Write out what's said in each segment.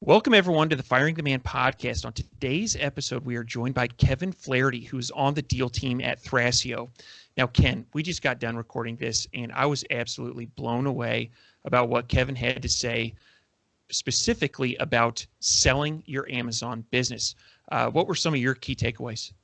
Welcome, everyone, to the Firing the Man podcast. On today's episode, we are joined by Kevin Flaherty, who's on the deal team at Thrasio. Now, Ken, we just got done recording this, and I was absolutely blown away about what Kevin had to say, specifically about selling your Amazon business. What were some of your key takeaways?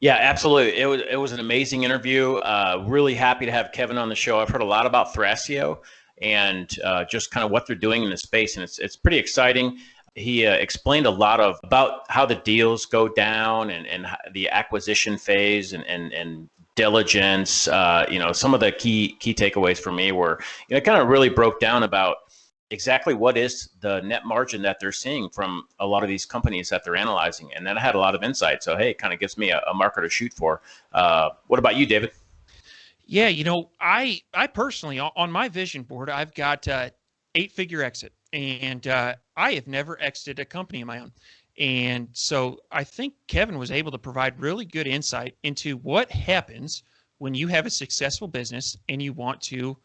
Yeah, absolutely. It was an amazing interview. Really happy to have Kevin on the show. I've heard a lot about Thrasio and just kind of what they're doing in the space, and it's pretty exciting. He explained a lot about how the deals go down and the acquisition phase and diligence. Some of the key takeaways for me were, it kind of really broke down about exactly what is the net margin that they're seeing from a lot of these companies that they're analyzing. And that had a lot of insight. So, hey, it kind of gives me a marker to shoot for. What about you, David? Yeah, I personally, on my vision board, I've got 8-figure exit. And I have never exited a company of my own. And so I think Kevin was able to provide really good insight into what happens when you have a successful business and you want to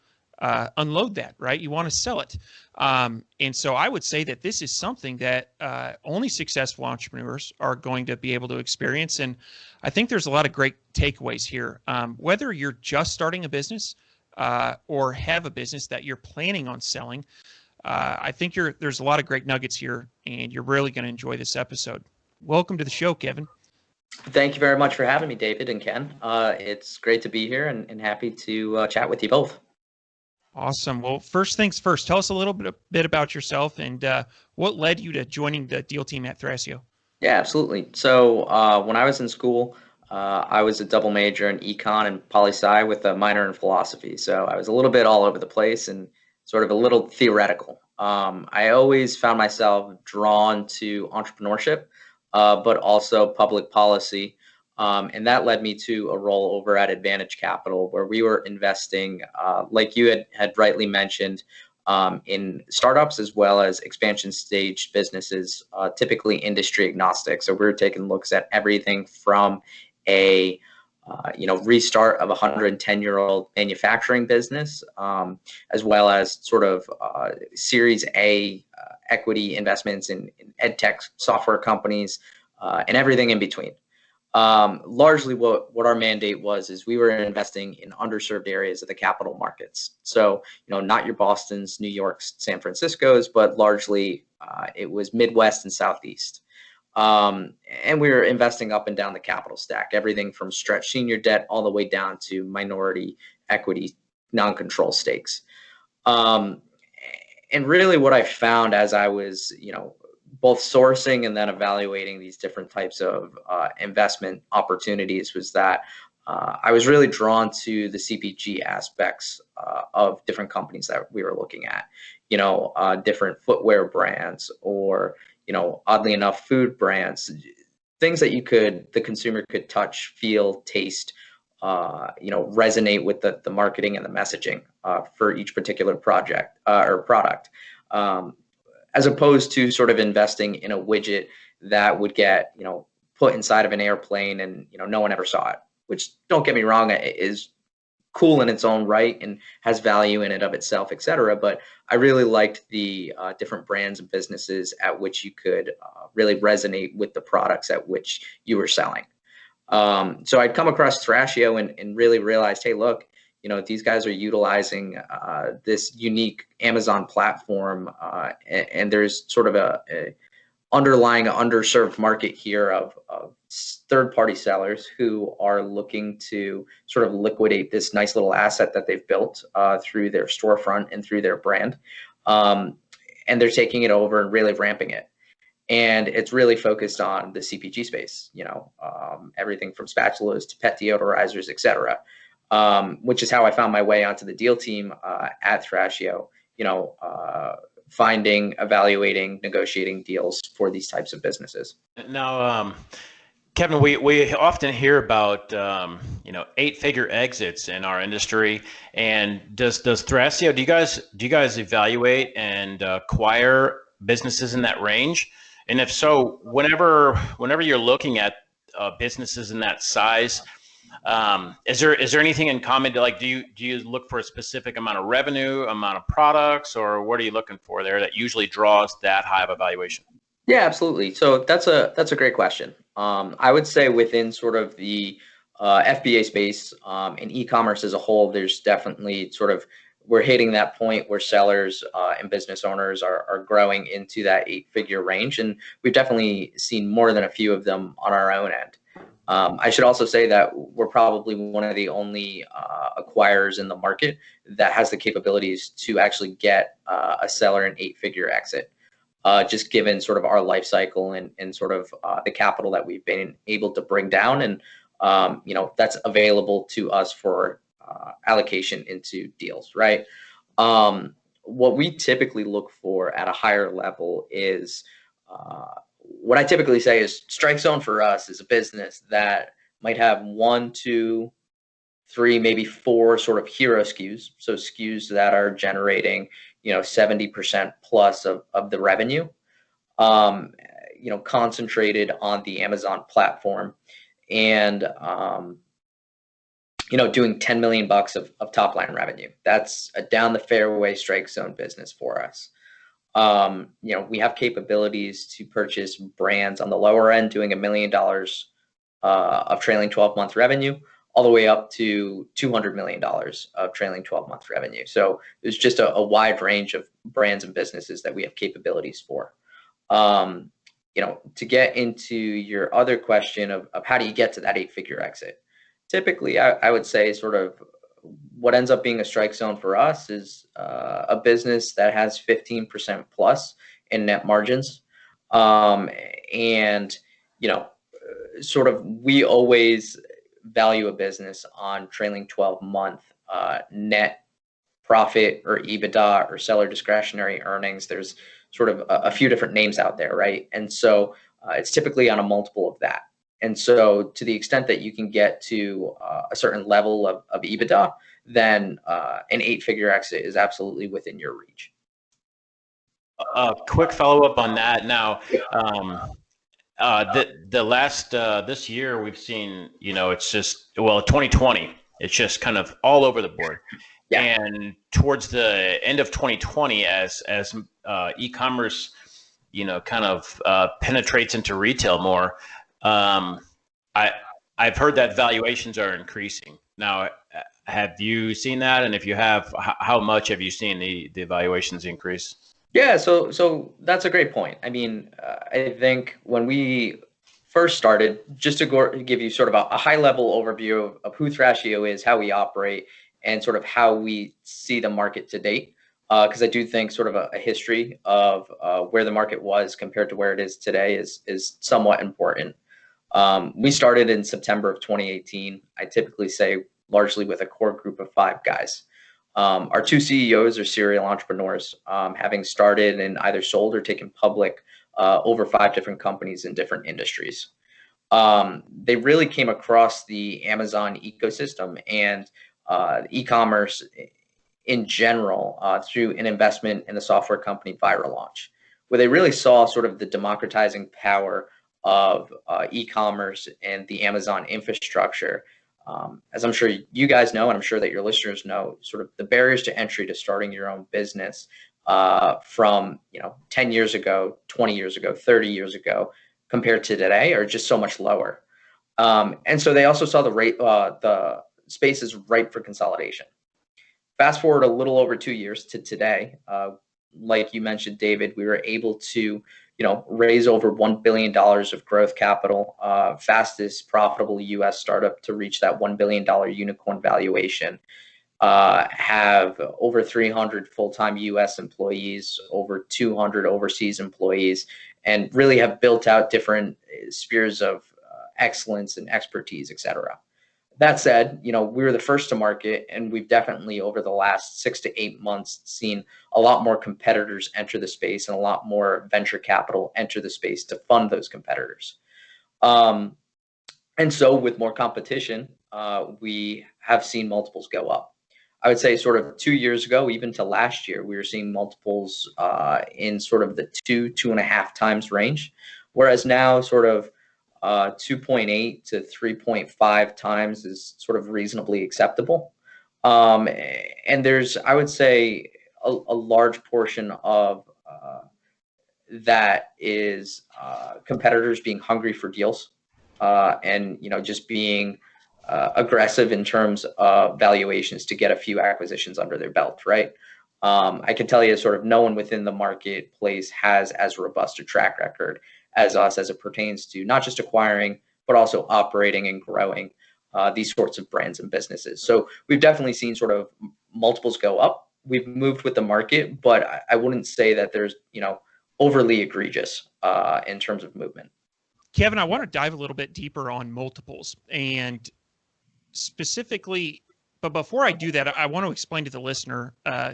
unload that, right? You want to sell it. And so I would say that this is something that only successful entrepreneurs are going to be able to experience. And I think there's a lot of great takeaways here. Whether you're just starting a business or have a business that you're planning on selling, I think there's a lot of great nuggets here, and you're really going to enjoy this episode. Welcome to the show, Kevin. Thank you very much for having me, David and Ken. It's great to be here and happy to chat with you both. Awesome. Well, first things first, tell us a little bit about yourself and what led you to joining the deal team at Thrasio. Yeah, absolutely. So when I was in school, I was a double major in econ and poli-sci with a minor in philosophy. So I was a little bit all over the place and sort of a little theoretical. I always found myself drawn to entrepreneurship, but also public policy. And that led me to a role over at Advantage Capital, where we were investing, like you had rightly mentioned, in startups as well as expansion stage businesses, typically industry agnostic. So we're taking looks at everything from a restart of a 110-year-old manufacturing business, as well as sort of Series A equity investments in ed tech software companies, and everything in between. Largely what our mandate was is we were investing in underserved areas of the capital markets. So, not your Bostons, New Yorks, San Franciscos, but largely it was Midwest and Southeast. And we were investing up and down the capital stack, everything from stretch senior debt all the way down to minority equity, non-control stakes. And really what I found as I was, both sourcing and then evaluating these different types of investment opportunities was that I was really drawn to the CPG aspects of different companies that we were looking at, different footwear brands or oddly enough, food brands, things that the consumer could touch, feel, taste, resonate with the marketing and the messaging for each particular project or product, as opposed to sort of investing in a widget that would get, put inside of an airplane and, no one ever saw it, which, don't get me wrong, is cool in its own right and has value in and of itself, et cetera. But I really liked the different brands and businesses at which you could really resonate with the products at which you were selling. So I'd come across Thrasio and really realized, hey, look, these guys are utilizing this unique Amazon platform, and there's sort of a underlying underserved market here of third-party sellers who are looking to sort of liquidate this nice little asset that they've built through their storefront and through their brand. And they're taking it over and really ramping it. And it's really focused on the CPG space, everything from spatulas to pet deodorizers, et cetera, which is how I found my way onto the deal team at Thrasio, finding, evaluating, negotiating deals for these types of businesses. Now, Kevin, we often hear about 8-figure exits in our industry, and does Thrasio, do you guys evaluate and acquire businesses in that range? And if so, whenever you're looking at businesses in that size, Is there anything in common to, like, do you look for a specific amount of revenue, amount of products, or what are you looking for there that usually draws that high of a valuation? Yeah, absolutely. So that's a great question. I would say within sort of the FBA space and e-commerce as a whole, there's definitely sort of we're hitting that point where sellers and business owners are growing into that 8-figure range, and we've definitely seen more than a few of them on our own end. I should also say that we're probably one of the only acquirers in the market that has the capabilities to actually get a seller an 8-figure exit. Just given sort of our life cycle and sort of the capital that we've been able to bring down, and that's available to us for allocation into deals, right? What we typically look for at a higher level is what I typically say is strike zone for us is a business that might have 1, 2, 3, maybe 4 sort of hero SKUs. So SKUs that are generating, 70% plus of the revenue, concentrated on the Amazon platform, and, doing 10 million bucks of top line revenue. That's a down the fairway strike zone business for us. We have capabilities to purchase brands on the lower end, doing $1 million of trailing 12-month revenue, all the way up to $200 million of trailing 12-month revenue. So there's just a wide range of brands and businesses that we have capabilities for. To get into your other question of how do you get to that 8-figure exit? Typically, I would say sort of what ends up being a strike zone for us is a business that has 15% plus in net margins. Sort of we always value a business on trailing 12-month net profit or EBITDA or seller discretionary earnings. There's sort of a few different names out there, right? And so it's typically on a multiple of that. And so to the extent that you can get to a certain level of EBITDA, then an 8-figure exit is absolutely within your reach. A quick follow-up on that. Now, the last this year we've seen, it's just 2020. It's just kind of all over the board. Yeah. And towards the end of 2020, as e-commerce, kind of penetrates into retail more, I've heard that valuations are increasing. Now, have you seen that? And if you have, how much have you seen the valuations increase? Yeah, so that's a great point. I mean, I think when we first started, just to give you sort of a high level overview of who Thrasio is, how we operate, and sort of how we see the market to date, because I do think sort of a history of where the market was compared to where it is today is somewhat important. We started in September of 2018. I typically say largely with a core group of 5 guys. Our 2 CEOs are serial entrepreneurs, having started and either sold or taken public over 5 different companies in different industries. They really came across the Amazon ecosystem and e-commerce in general through an investment in a software company, Viral Launch, where they really saw sort of the democratizing power of e-commerce and the Amazon infrastructure. As I'm sure you guys know, and I'm sure that your listeners know, sort of the barriers to entry to starting your own business from 10 years ago, 20 years ago, 30 years ago, compared to today are just so much lower. And so they also saw the space is ripe for consolidation. Fast forward a little over 2 years to today, like you mentioned, David, we were able to raise over $1 billion of growth capital, fastest profitable U.S. startup to reach that $1 billion unicorn valuation, have over 300 full-time U.S. employees, over 200 overseas employees, and really have built out different spheres of excellence and expertise, et cetera. That said, we were the first to market, and we've definitely over the last 6 to 8 months seen a lot more competitors enter the space and a lot more venture capital enter the space to fund those competitors. And so with more competition, we have seen multiples go up. I would say sort of 2 years ago, even to last year, we were seeing multiples in sort of the 2.5 times range, whereas now sort of 2.8 to 3.5 times is sort of reasonably acceptable. And there's, I would say, a large portion of that is competitors being hungry for deals, and just being aggressive in terms of valuations to get a few acquisitions under their belt, right? I can tell you, sort of, no one within the marketplace has as robust a track record as us as it pertains to not just acquiring, but also operating and growing these sorts of brands and businesses. So we've definitely seen sort of multiples go up. We've moved with the market, but I wouldn't say that there's, overly egregious in terms of movement. Kevin, I want to dive a little bit deeper on multiples and specifically, but before I do that, I want to explain to the listener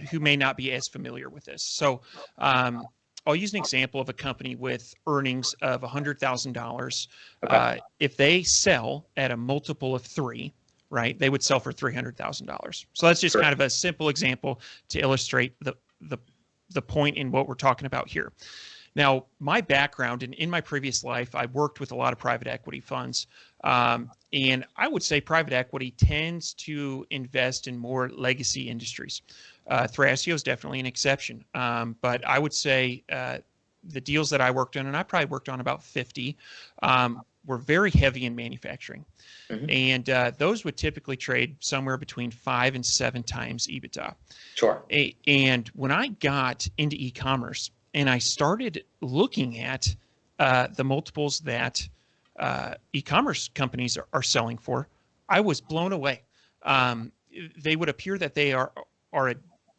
who may not be as familiar with this. So I'll use an example of a company with earnings of $100,000. Okay. If they sell at a multiple of 3, right, they would sell for $300,000. So that's just Sure. kind of a simple example to illustrate the point in what we're talking about here. Now, my background, and in my previous life, I worked with a lot of private equity funds. And I would say private equity tends to invest in more legacy industries. Thrasio is definitely an exception. But I would say the deals that I worked on, and I probably worked on about 50, were very heavy in manufacturing. Mm-hmm. And those would typically trade somewhere between 5 and 7 times EBITDA. Sure. And when I got into e-commerce and I started looking at the multiples that e-commerce companies are selling for, I was blown away. They would appear that they are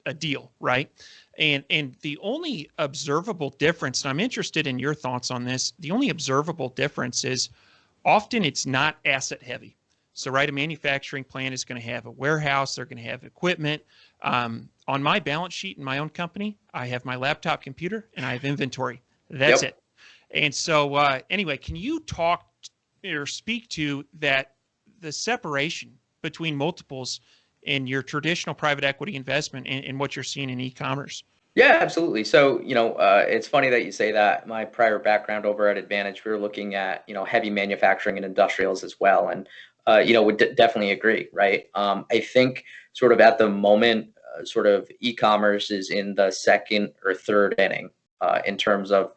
a deal, right? And the only observable difference, and I'm interested in your thoughts on this, the only observable difference is often it's not asset heavy. So, right, a manufacturing plant is going to have a warehouse, they're going to have equipment. On my balance sheet in my own company, I have my laptop computer and I have inventory. That's Yep. it. And so anyway, can you talk or speak to that, the separation between multiples in your traditional private equity investment and what you're seeing in e-commerce? Yeah, absolutely. So, it's funny that you say that. My prior background over at Advantage, we were looking at, heavy manufacturing and industrials as well. And, would definitely agree, right? I think sort of at the moment, sort of e-commerce is in the second or third inning in terms of,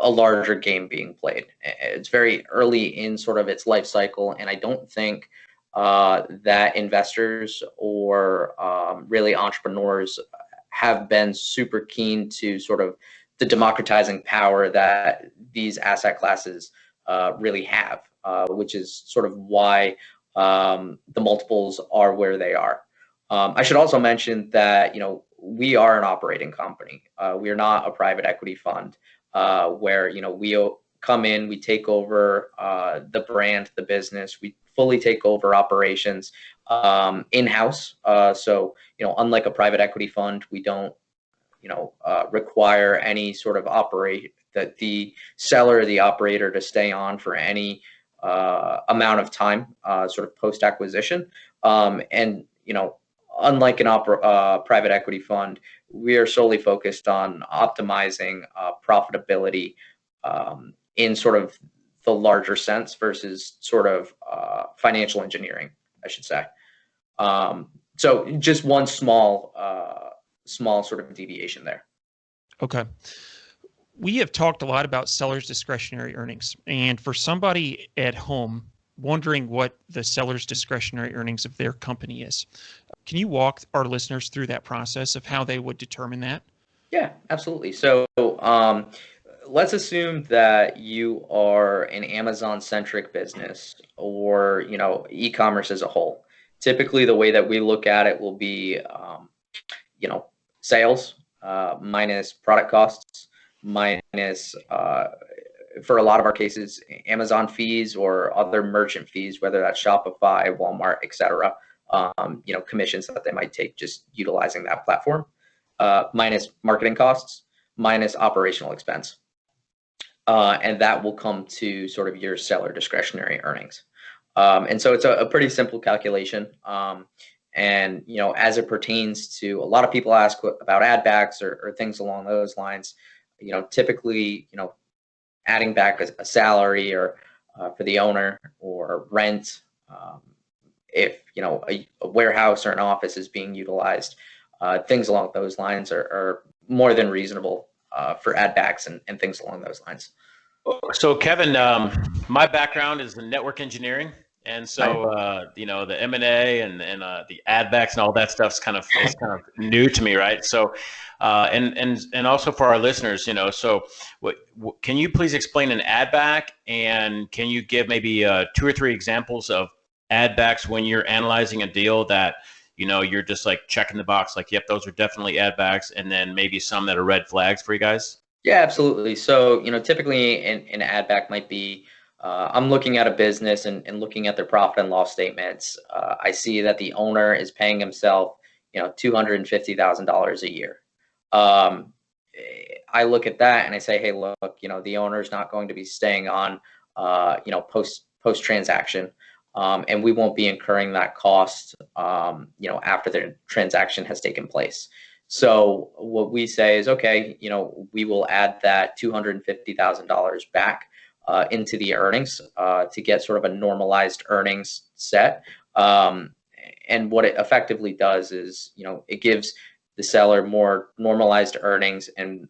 a larger game being played. It's very early in sort of its life cycle. And I don't think that investors or really entrepreneurs have been super keen to sort of the democratizing power that these asset classes really have, which is sort of why the multiples are where they are. I should also mention that, we are an operating company. We are not a private equity fund where, we come in, we take over the brand, the business, we fully take over operations in-house. So, unlike a private equity fund, we don't, require any sort of the seller or the operator to stay on for any amount of time, sort of post-acquisition. And, unlike an private equity fund, we are solely focused on optimizing profitability in sort of the larger sense versus sort of financial engineering, I should say. So just one small sort of deviation there. Okay. We have talked a lot about sellers' discretionary earnings. And for somebody at home wondering what the seller's discretionary earnings of their company is, can you walk our listeners through that process of how they would determine that? Yeah, absolutely. So let's assume that you are an Amazon-centric business or, e-commerce as a whole. Typically, the way that we look at it will be, sales minus product costs minus, for a lot of our cases, Amazon fees or other merchant fees, whether that's Shopify, Walmart, et cetera, commissions that they might take just utilizing that platform, minus marketing costs, minus operational expense. And that will come to sort of your seller discretionary earnings. And so it's a pretty simple calculation. And, as it pertains to, a lot of people ask about ad backs or things along those lines, typically, adding back a salary or for the owner, or rent. If a warehouse or an office is being utilized, things along those lines are more than reasonable for add backs and things along those lines. So Kevin, my background is in network engineering, and so the M&A and the ad backs and all that stuff's kind of new to me, right? So, and also for our listeners, so can you please explain an ad back, and can you give maybe 2 or 3 examples of ad backs when you're analyzing a deal that you're just like checking the box, like, yep, those are definitely ad backs, and then maybe some that are red flags for you guys? Yeah, absolutely. So, typically an ad back might be, I'm looking at a business and looking at their profit and loss statements. I see that the owner is paying himself, $250,000 a year. I look at that and I say, hey, look, the owner's not going to be staying on, post transaction, and we won't be incurring that cost, after the transaction has taken place. So what we say is, okay, we will add that $250,000 back into the earnings to get sort of a normalized earnings set. And what it effectively does is, it gives the seller more normalized earnings, and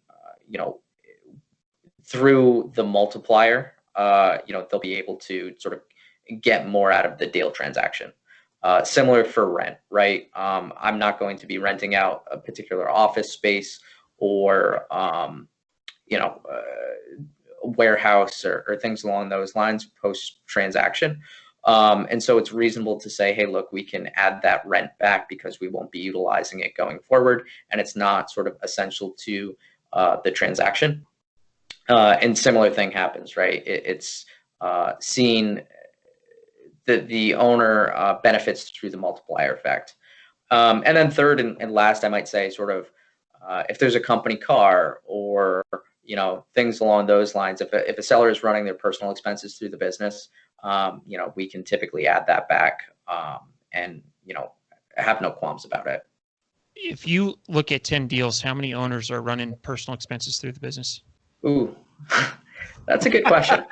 through the multiplier, they'll be able to sort of get more out of the deal transaction. Similar for rent, right? I'm not going to be renting out a particular office space or, a warehouse or things along those lines post transaction. And so it's reasonable to say, hey, look, we can add that rent back because we won't be utilizing it going forward, and it's not sort of essential to the transaction. And similar thing happens, right? It's seen the owner benefits through the multiplier effect. And then third and last, I might say, sort of, if there's a company car or things along those lines, if a seller is running their personal expenses through the business, we can typically add that back, and have no qualms about it. If you look at 10 deals, how many owners are running personal expenses through the business? Ooh, that's a good question.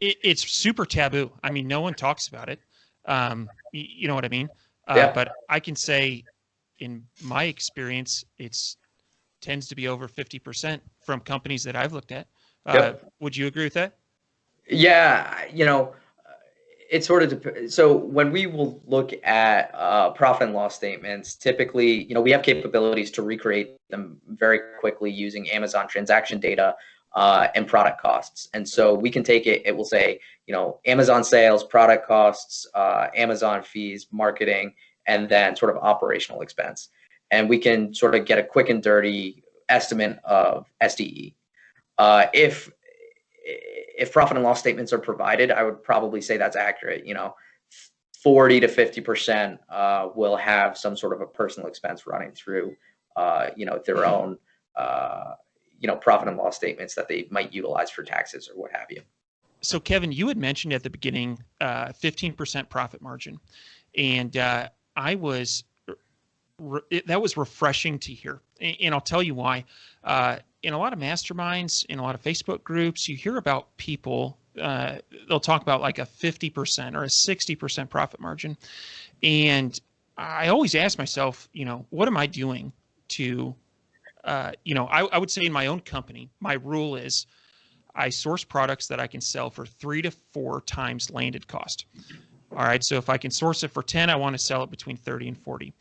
It's super taboo. I mean, no one talks about it. You know what I mean? Yeah. But I can say, in my experience, it's tends to be over 50% from companies that I've looked at. Yep. Would you agree with that? Yeah, it sort of so when we will look at profit and loss statements, typically, we have capabilities to recreate them very quickly using Amazon transaction data and product costs. And so we can take it will say, Amazon sales, product costs, Amazon fees, marketing, and then sort of operational expense. And we can sort of get a quick and dirty estimate of SDE. If profit and loss statements are provided, I would probably say that's accurate. 40 to 50% will have some sort of a personal expense running through, their own, profit and loss statements that they might utilize for taxes or what have you. So Kevin, you had mentioned at the beginning 15% profit margin, and that was refreshing to hear. And I'll tell you why. In a lot of masterminds, in a lot of Facebook groups, you hear about people, they'll talk about like a 50% or a 60% profit margin. And I always ask myself, what am I doing to, I would say in my own company, my rule is I source products that I can sell for 3 to 4 times landed cost. All right. So if I can source it for 10, I want to sell it between 30 and 40.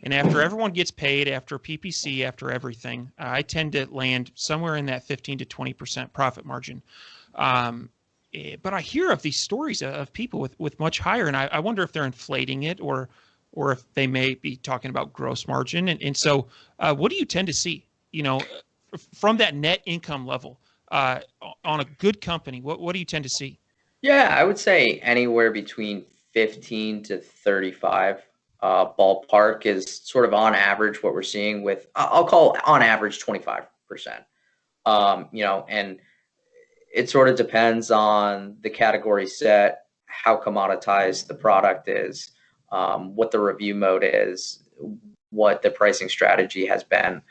And after everyone gets paid, after PPC, after everything, I tend to land somewhere in that 15 to 20% profit margin. But I hear of these stories of people with much higher, and I wonder if they're inflating it or if they may be talking about gross margin. And so what do you tend to see, from that net income level on a good company? What do you tend to see? Yeah, I would say anywhere between 15 to 35. Ballpark is sort of on average what we're seeing with, I'll call on average 25%. And it sort of depends on the category set, how commoditized the product is, what the review mode is, what the pricing strategy has been,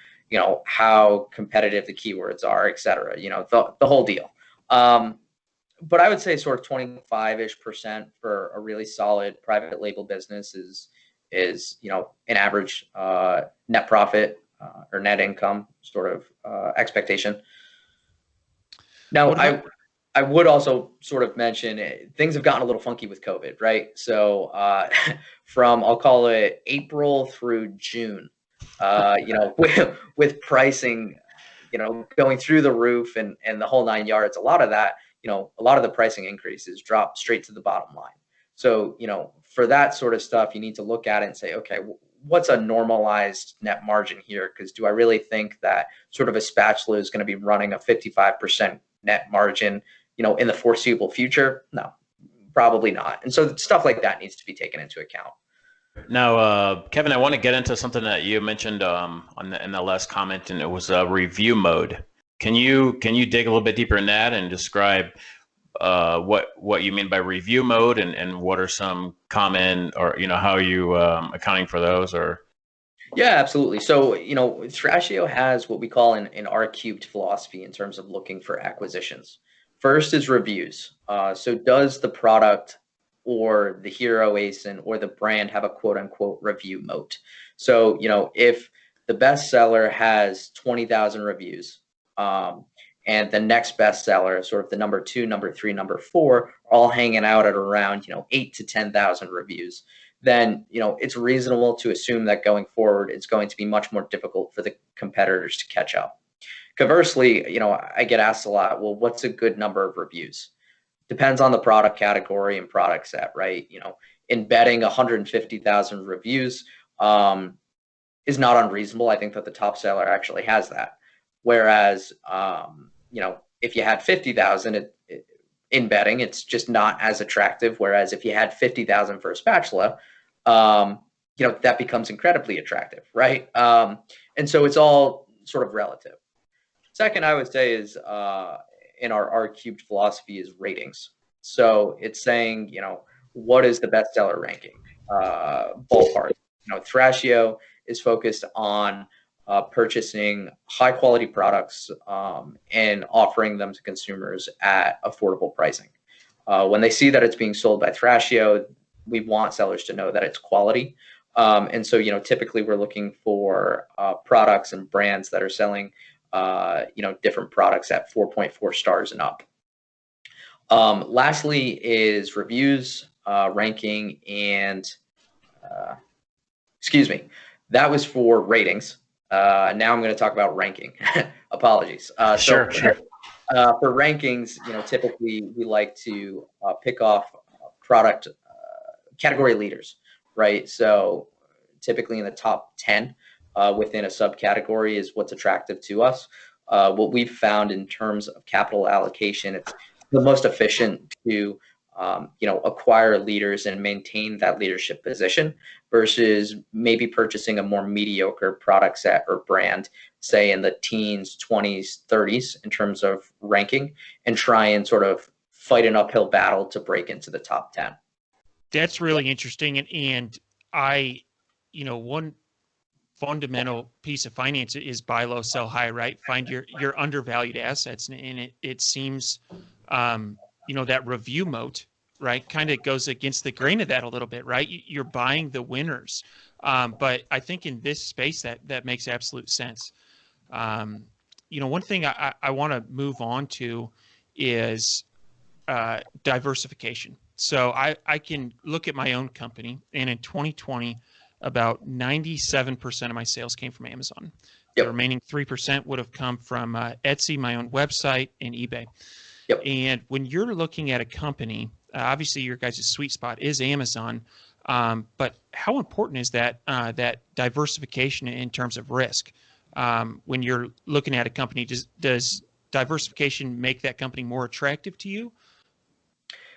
how competitive the keywords are, et cetera, the whole deal. But I would say sort of 25-ish% for a really solid private label business is an average net profit or net income sort of expectation. Now, I would also sort of mention things have gotten a little funky with COVID, right? So from, I'll call it April through June, with pricing, going through the roof and the whole 9 yards, a lot of that, a lot of the pricing increases drop straight to the bottom line. So, for that sort of stuff, you need to look at it and say, okay, what's a normalized net margin here? Because do I really think that sort of a spatula is going to be running a 55% net margin, in the foreseeable future? No, probably not. And so stuff like that needs to be taken into account. Now, Kevin, I want to get into something that you mentioned in the last comment, and it was review mode. Can you dig a little bit deeper in that and describe what you mean by review mode and what are some common, or how are you accounting for those? Or yeah, absolutely. So Thrasio has what we call an R-cubed philosophy in terms of looking for acquisitions. First is reviews. So does the product or the hero ASIN or the brand have a quote unquote review moat? So, if the bestseller has 20,000 reviews, and the next bestseller, sort of the number 2, number 3, number 4, are all hanging out at around 8 to 10,000 reviews, then it's reasonable to assume that going forward it's going to be much more difficult for the competitors to catch up. Conversely, I get asked a lot, well, what's a good number of reviews? Depends on the product category and product set, right? Embedding 150,000 reviews is not unreasonable. I think that the top seller actually has that. Whereas, if you had 50,000 embedding, it's just not as attractive. Whereas if you had 50,000 for a spatula, that becomes incredibly attractive, right? And so it's all sort of relative. Second, I would say is in our R-cubed philosophy is ratings. So it's saying, what is the bestseller ranking? Ballpark. Thrasio is focused on purchasing high quality products and offering them to consumers at affordable pricing. When they see that it's being sold by Thrasio, we want sellers to know that it's quality. And so, typically we're looking for products and brands that are selling different products at 4.4 stars and up. Lastly is reviews, ranking, and that was for ratings. Now I'm going to talk about ranking. Apologies. Sure. For rankings, typically we like to pick off product category leaders, right? So typically in the top 10 within a subcategory is what's attractive to us. What we've found in terms of capital allocation, it's the most efficient to acquire leaders and maintain that leadership position versus maybe purchasing a more mediocre product set or brand, say in the teens, 20s, 30s in terms of ranking, and try and sort of fight an uphill battle to break into the top 10. That's really interesting. And one fundamental piece of finance is buy low, sell high, right? Find your undervalued assets. And it seems, that review moat, right, kind of goes against the grain of that a little bit, right? You're buying the winners. But I think in this space that makes absolute sense. One thing I want to move on to is diversification. So I can look at my own company, and in 2020, about 97% of my sales came from Amazon. Yep. The remaining 3% would have come from Etsy, my own website, and eBay. Yep. And when you're looking at a company, obviously your guys' sweet spot is Amazon, but how important is that diversification in terms of risk? When you're looking at a company, does diversification make that company more attractive to you?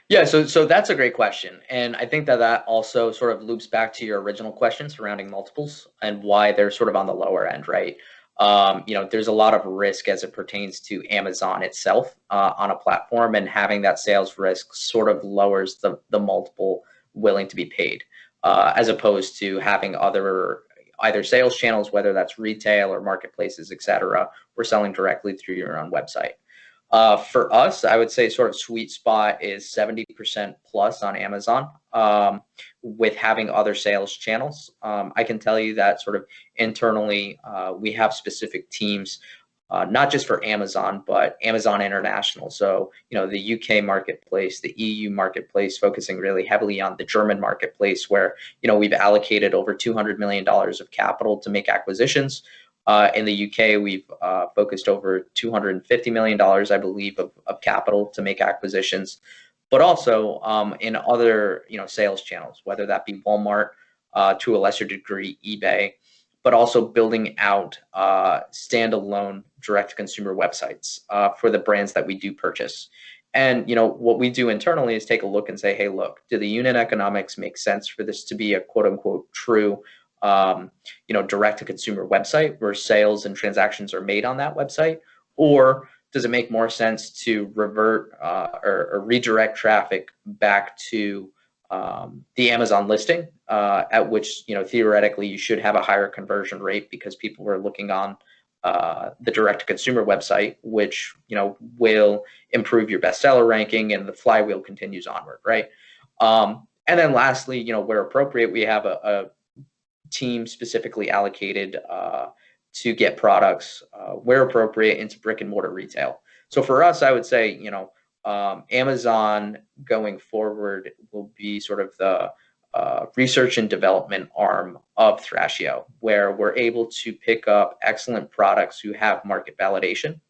Yeah, so that's a great question. And I think that also sort of loops back to your original question surrounding multiples and why they're sort of on the lower end, right? There's a lot of risk as it pertains to Amazon itself on a platform, and having that sales risk sort of lowers the multiple willing to be paid, as opposed to having either sales channels, whether that's retail or marketplaces, et cetera, or selling directly through your own website. For us, I would say sort of sweet spot is 70% plus on Amazon, with having other sales channels. I can tell you that sort of internally, we have specific teams, not just for Amazon, but Amazon International. So, the UK marketplace, the EU marketplace, focusing really heavily on the German marketplace, where, we've allocated over $200 million of capital to make acquisitions. In the UK, we've focused over $250 million, I believe, of capital to make acquisitions, but also in other sales channels, whether that be Walmart, to a lesser degree eBay, but also building out standalone direct-to-consumer websites for the brands that we do purchase. And what we do internally is take a look and say, hey, look, do the unit economics make sense for this to be a quote unquote true direct-to-consumer website where sales and transactions are made on that website? Or does it make more sense to revert or redirect traffic back to the Amazon listing, at which, theoretically you should have a higher conversion rate because people are looking on the direct-to-consumer website, which, will improve your bestseller ranking and the flywheel continues onward, right? And then lastly, where appropriate, we have a team specifically allocated to get products where appropriate into brick and mortar retail. So for us, I would say, Amazon going forward will be sort of the research and development arm of Thrasio, where we're able to pick up excellent products who have market validation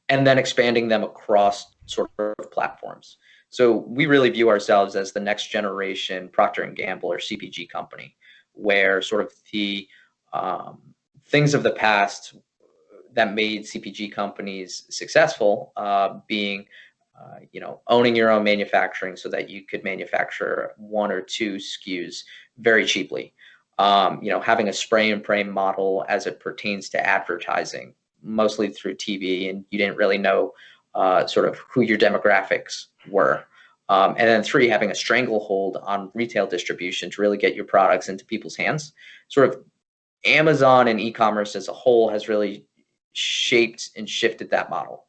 and then expanding them across sort of platforms. So we really view ourselves as the next generation Procter & Gamble or CPG company, where sort of the things of the past that made CPG companies successful, being owning your own manufacturing so that you could manufacture one or two SKUs very cheaply, having a spray and pray model as it pertains to advertising, mostly through TV, and you didn't really know sort of who your demographics were. And then 3, having a stranglehold on retail distribution to really get your products into people's hands. Sort of Amazon and e-commerce as a whole has really shaped and shifted that model.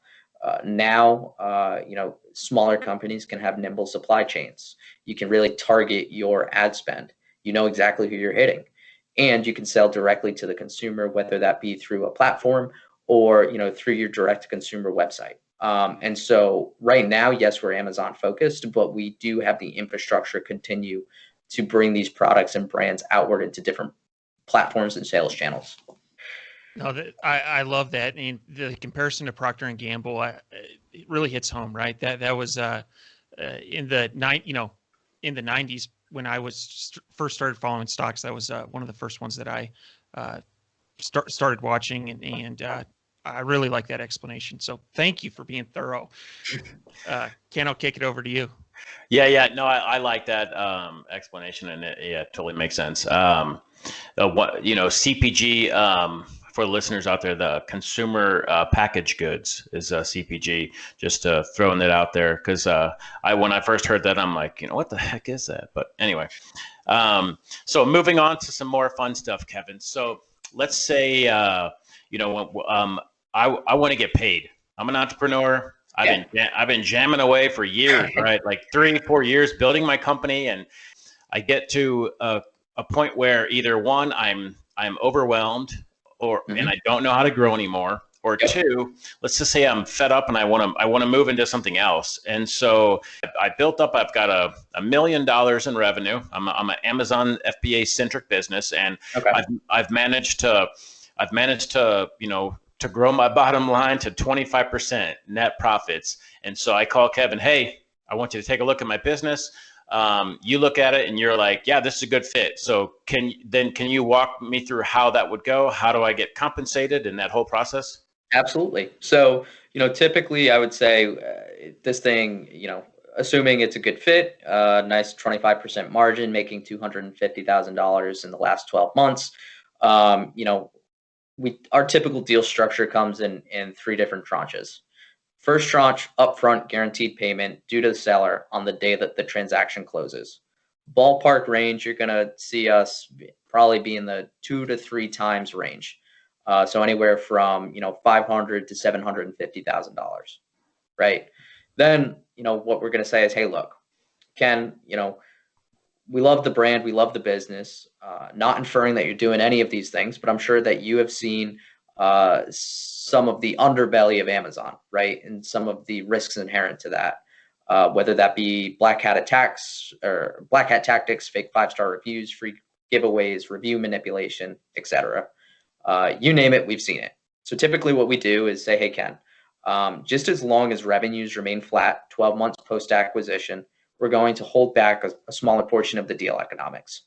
Now, smaller companies can have nimble supply chains. You can really target your ad spend. You know exactly who you're hitting. And you can sell directly to the consumer, whether that be through a platform or, through your direct-to-consumer website. And so right now, yes, we're Amazon focused, but we do have the infrastructure continue to bring these products and brands outward into different platforms and sales channels. No, I love that. And the comparison to Procter & Gamble, it really hits home, right? That was in the 90s when I was first started following stocks. That was one of the first ones that I started watching, and I really like that explanation. So thank you for being thorough. Ken, I'll kick it over to you. Yeah. No, I like that explanation, and it totally makes sense. CPG, for the listeners out there, the consumer packaged goods is CPG. Just throwing it out there, because when I first heard that, I'm like, what the heck is that? But anyway, so moving on to some more fun stuff, Kevin. So let's say I want to get paid. I'm an entrepreneur. I've been jamming away for years, right? Like 3-4 years building my company, and I get to a point where either one, I'm overwhelmed, and I don't know how to grow anymore, or 2, let's just say I'm fed up and I want to move into something else. And so I built up. I've got $1 million in revenue. I'm an Amazon FBA centric business, and I've managed to to grow my bottom line to 25% net profits. And so I call Kevin, hey, I want you to take a look at my business. You look at it and you're like, yeah, this is a good fit. So can you walk me through how that would go? How do I get compensated in that whole process? Absolutely. So, typically I would say this thing, assuming it's a good fit, nice 25% margin, making $250,000 in the last 12 months. Our typical deal structure comes in 3 different tranches. First tranche, upfront guaranteed payment due to the seller on the day that the transaction closes. Ballpark range, you're going to see us probably be in the 2 to 3 times range. So anywhere from, $500 to $750,000, right? Then, what we're going to say is, hey, look, Ken, we love the brand, we love the business, not inferring that you're doing any of these things, but I'm sure that you have seen some of the underbelly of Amazon, right? And some of the risks inherent to that, whether that be black hat attacks or black hat tactics, fake 5-star reviews, free giveaways, review manipulation, etc. You name it, we've seen it. So typically what we do is say, hey, Ken, just as long as revenues remain flat 12 months post-acquisition, we're going to hold back a smaller portion of the deal economics.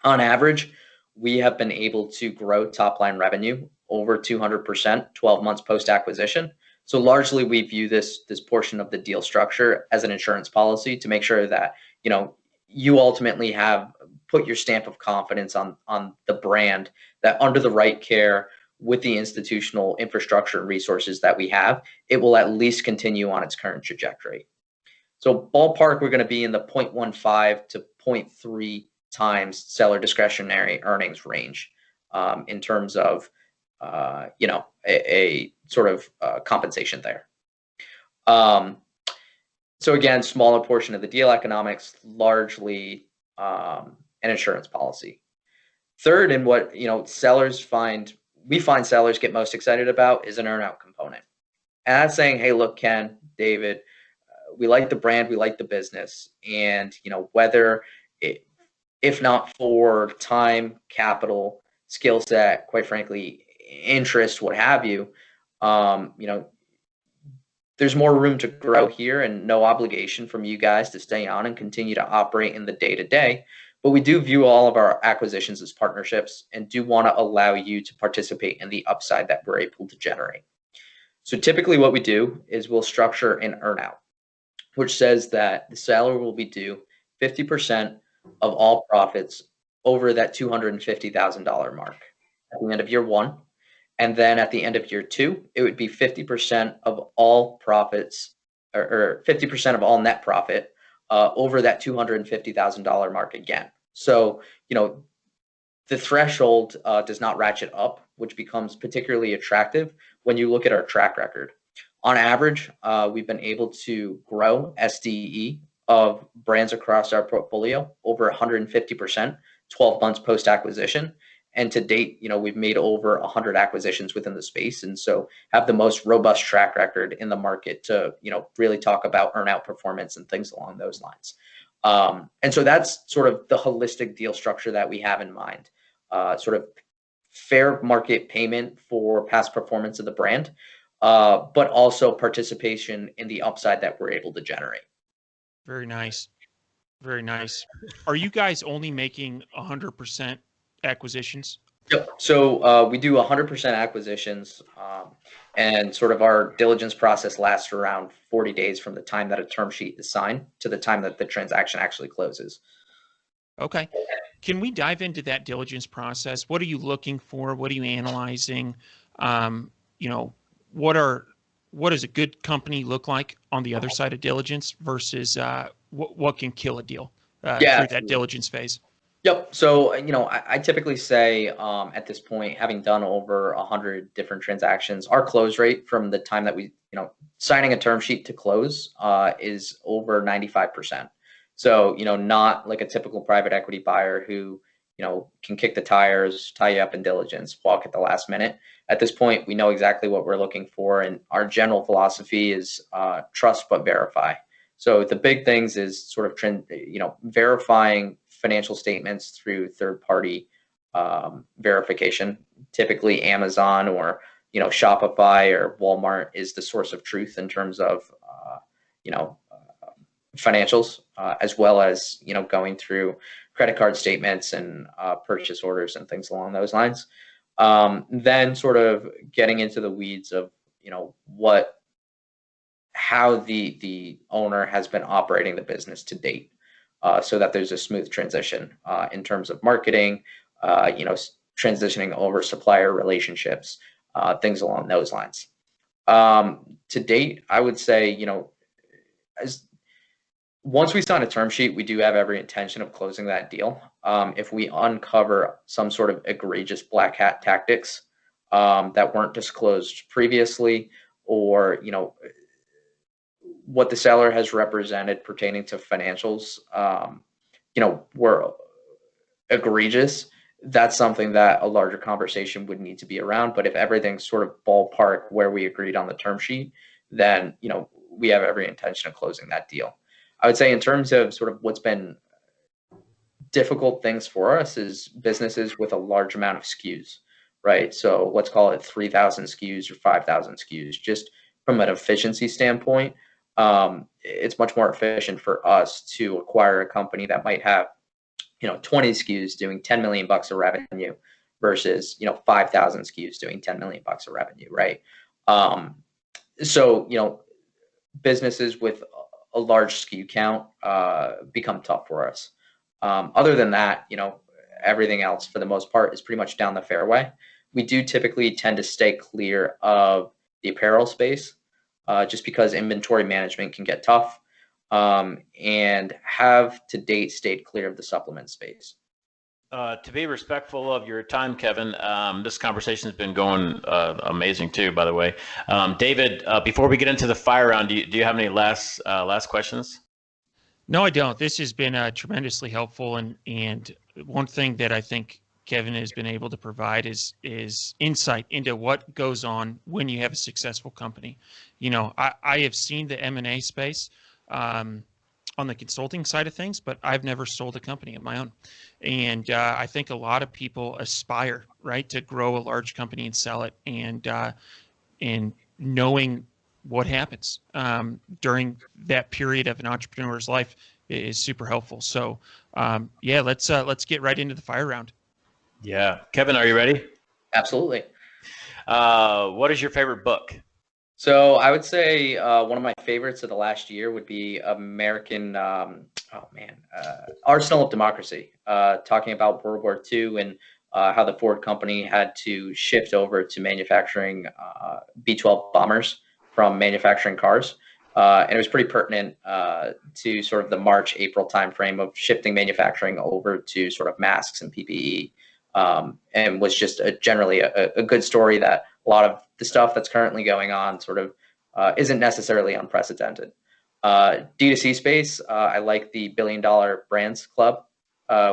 On average, we have been able to grow top-line revenue over 200% 12 months post-acquisition. So largely, we view this portion of the deal structure as an insurance policy to make sure that you ultimately have put your stamp of confidence on the brand, that under the right care with the institutional infrastructure and resources that we have, it will at least continue on its current trajectory. So ballpark, we're going to be in the 0.15 to 0.3 times seller discretionary earnings range in terms of a sort of compensation there. So again, smaller portion of the deal economics, largely an insurance policy. Third, and what we find sellers get most excited about is an earnout component. And that's saying, hey, look, Ken, David, we like the brand, we like the business, and whether if not for time, capital, skill set, quite frankly, interest, what have you, there's more room to grow here and no obligation from you guys to stay on and continue to operate in the day-to-day. But we do view all of our acquisitions as partnerships and do want to allow you to participate in the upside that we're able to generate. So typically what we do is we'll structure an earnout, which says that the seller will be due 50% of all profits over that $250,000 mark at the end of year one. And then at the end of year two, it would be 50% of all profits or 50% of all net profit over that $250,000 mark again. So, the threshold does not ratchet up, which becomes particularly attractive when you look at our track record. On average, we've been able to grow SDE of brands across our portfolio over 150%, 12 months post-acquisition. And to date, we've made over 100 acquisitions within the space. And so have the most robust track record in the market to, really talk about earnout performance and things along those lines. And so that's sort of the holistic deal structure that we have in mind, sort of fair market payment for past performance of the brand, but also participation in the upside that we're able to generate. Very nice. Very nice. Are you guys only making 100% acquisitions? Yep. So we do 100% acquisitions, and sort of our diligence process lasts around 40 days from the time that a term sheet is signed to the time that the transaction actually closes. Okay. Can we dive into that diligence process? What are you looking for? What are you analyzing? What does a good company look like on the other side of diligence versus what can kill a deal through that diligence phase? Yep. So, I typically say at this point, having done over 100 different transactions, our close rate from the time that we, signing a term sheet to close is over 95%. So, not like a typical private equity buyer who, can kick the tires, tie you up in diligence, walk at the last minute. At this point, we know exactly what we're looking for. And our general philosophy is trust but verify. So the big things is sort of, verifying financial statements through third-party verification. Typically Amazon or, Shopify or Walmart is the source of truth in terms of, financials, as well as, going through credit card statements and purchase orders and things along those lines. Then sort of getting into the weeds of, how the owner has been operating the business to date, so that there's a smooth transition in terms of marketing, transitioning over supplier relationships, things along those lines. To date, I would say, once we sign a term sheet, we do have every intention of closing that deal. If we uncover some sort of egregious black hat tactics, that weren't disclosed previously, or what the seller has represented pertaining to financials, were egregious. That's something that a larger conversation would need to be around. But if everything's sort of ballpark where we agreed on the term sheet, then we have every intention of closing that deal. I would say in terms of sort of what's been difficult things for us is businesses with a large amount of SKUs, right? So let's call it 3,000 SKUs or 5,000 SKUs. Just from an efficiency standpoint, it's much more efficient for us to acquire a company that might have 20 SKUs doing 10 million bucks of revenue versus 5,000 SKUs doing 10 million bucks of revenue, right? So businesses with a large SKU count become tough for us. Other than that, everything else for the most part is pretty much down the fairway. We do typically tend to stay clear of the apparel space, just because inventory management can get tough, and have to date stayed clear of the supplement space. To be respectful of your time, Kevin, this conversation has been going amazing too, by the way. David, before we get into the fire round, do you have any last questions? No, I don't. This has been tremendously helpful, and one thing that I think Kevin has been able to provide is insight into what goes on when you have a successful company. I have seen the M&A space on the consulting side of things, but I've never sold a company of my own. And I think a lot of people aspire, right, to grow a large company and sell it, and knowing what happens during that period of an entrepreneur's life is super helpful. So let's get right into the fire round. Yeah. Kevin, are you ready? Absolutely. What is your favorite book? So I would say one of my favorites of the last year would be American, Arsenal of Democracy, talking about World War II and how the Ford company had to shift over to manufacturing B-12 bombers from manufacturing cars. And it was pretty pertinent to sort of the March, April timeframe of shifting manufacturing over to sort of masks and PPE. And was just generally a good story that a lot of the stuff that's currently going on sort of isn't necessarily unprecedented. D2C space, I like the $1 Billion Brands Club,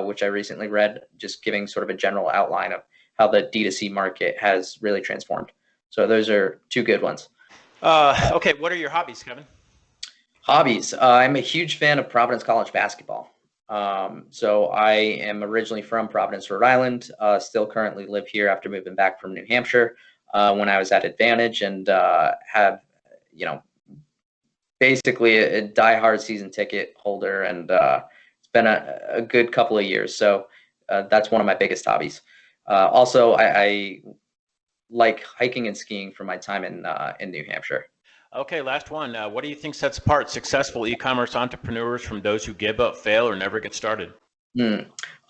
which I recently read, just giving sort of a general outline of how the D2C market has really transformed. So those are two good ones. Okay, what are your hobbies, Kevin? Hobbies. I'm a huge fan of Providence College basketball. So I am originally from Providence, Rhode Island, still currently live here after moving back from New Hampshire when I was at Advantage, and have, basically a diehard season ticket holder, and it's been a good couple of years. So that's one of my biggest hobbies. Also, I like hiking and skiing from my time in New Hampshire. Okay, last one. What do you think sets apart successful e-commerce entrepreneurs from those who give up, fail, or never get started?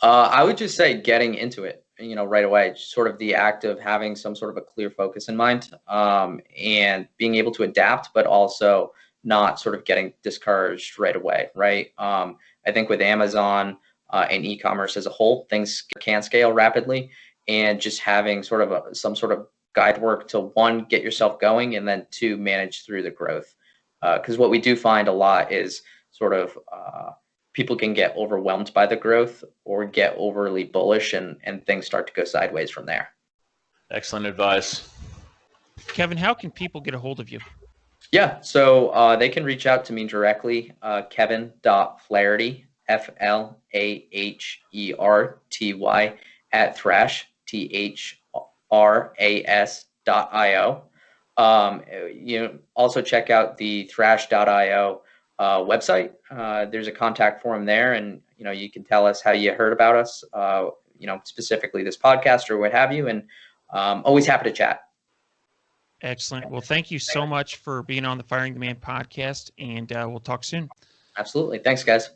I would just say getting into it, right away. Sort of the act of having some sort of a clear focus in mind, and being able to adapt, but also not sort of getting discouraged right away, right? I think with Amazon and e-commerce as a whole, things can scale rapidly, and just having sort of some sort of guide work to, one, get yourself going, and then two, manage through the growth. Because what we do find a lot is sort of people can get overwhelmed by the growth or get overly bullish, and things start to go sideways from there. Excellent advice. Kevin, how can people get a hold of you? Yeah, so they can reach out to me directly, Kevin.Flaherty, Flaherty, at thras.io. Also check out the thrash.io website. There's a contact form there, and you can tell us how you heard about us, specifically this podcast or what have you, and always happy to chat. Excellent. Well, thank you so much for being on the Firing the Man podcast, and we'll talk soon. Absolutely. Thanks, guys.